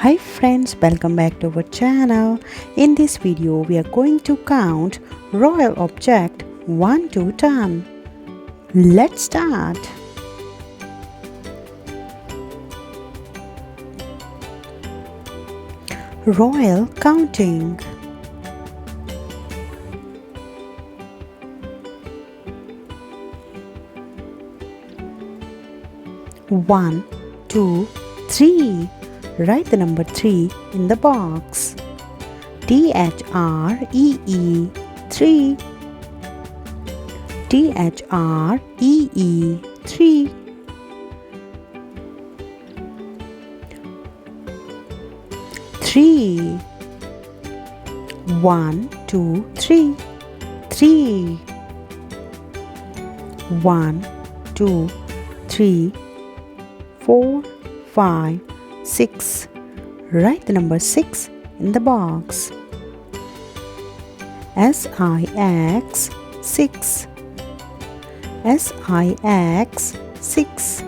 Hi friends, welcome back to our channel. In this video, we are going to count royal object 1 to 10. Let's start. Royal counting. One, two, three. Write the number 3 in the box. THREE 3. THREE 3. 3. 1, 2, 3. 3. 1, 2, 3, 4, 5, 6. Write the number 6 in the box. SIX 6. SIX 6.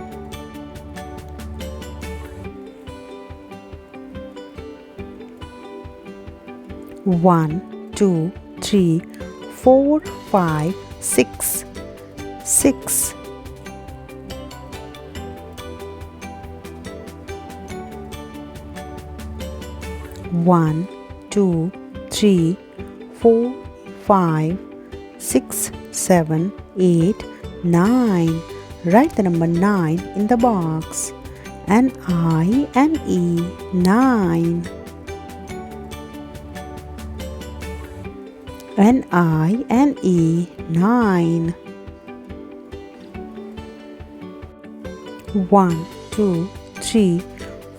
1, 2, 3, 4, 5, 6. 6. 1, 2, 3, 4, 5, 6, 7, 8, 9. Write the number 9 in the box. NINE 9. NINE 9. 1, 2, 3,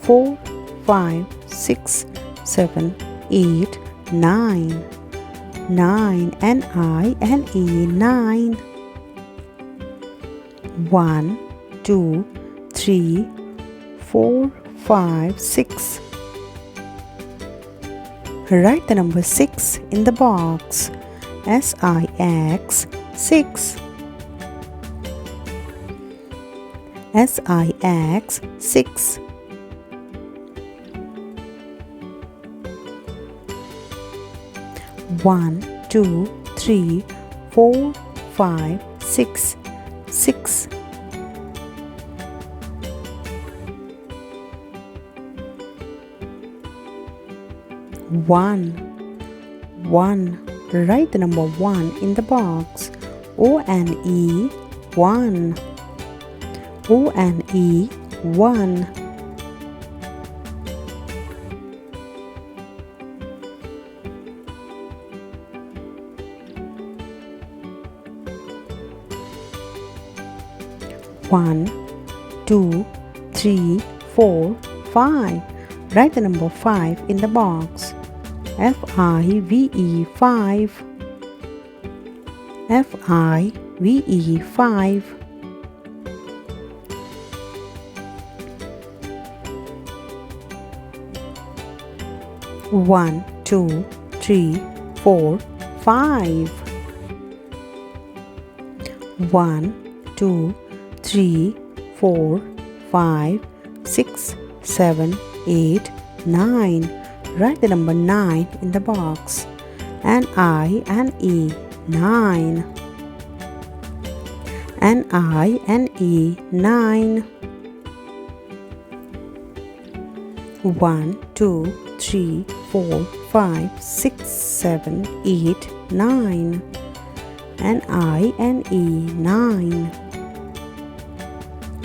4, 5, 6, 7, 8, 9. 9 NINE 9. 1, 2, 3, 4, 5, 6. Write the number 6 in the box. SIX 6. SIX 6. 1, 2, 3, 4, 5, 6. 6. 1. 1. Write the number 1 in the box. ONE 1. ONE 1. 1, 2, 3, 4, 5. Write the number 5 in the box. FIVE 5. FIVE 5. 1, 2, 3, 4, 5. 1, 2, 3, 4, 5, 6, 7, 8, 9. Write the number 9 in the box. NINE 9. NINE 9. 1, 2, 3, 4, 5, 6, 7, 8, 9. NINE 9.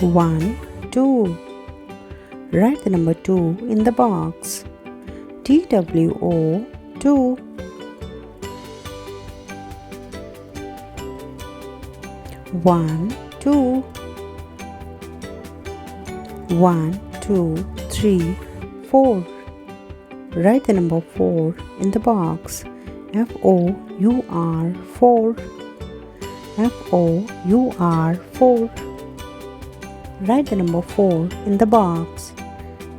1, 2. Write the number 2 in the box. TWO 2. 1, 2. 1, 2, 3, 4. Write the number 4 in the box. FOUR 4. FOUR 4. Write the number 4 in the box.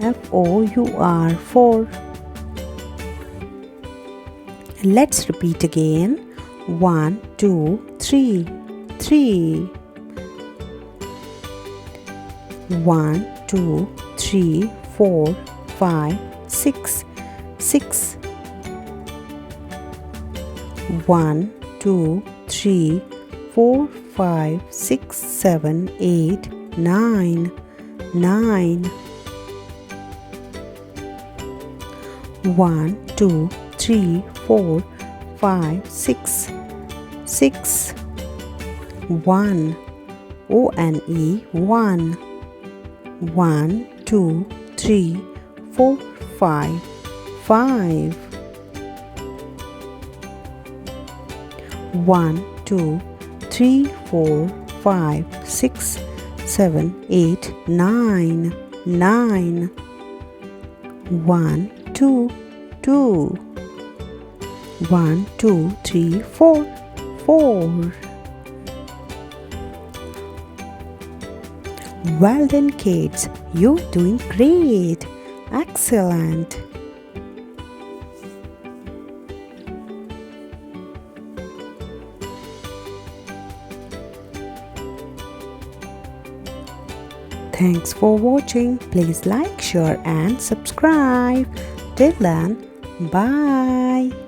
FOUR 4. Let's repeat again. 1, 2, 3. 3. 1, 2, 3, 4, 5, 6, 6. 1, 2, 3, 4, 5, 6, 7, 8, 9, 9. 1, 2, 3, 4, 5, 6, 6. 1, O-N-E, 1. 1, 2, 3, 4, 5, 5. 1, 2, 3, 4, 5, 6, 7, 8, 9, 9. 1, 2, 2. 1, 2, 3, 4, 4. Well done, kids. You're doing great. Excellent. Thanks for watching. Please like, share and subscribe. Till then, bye.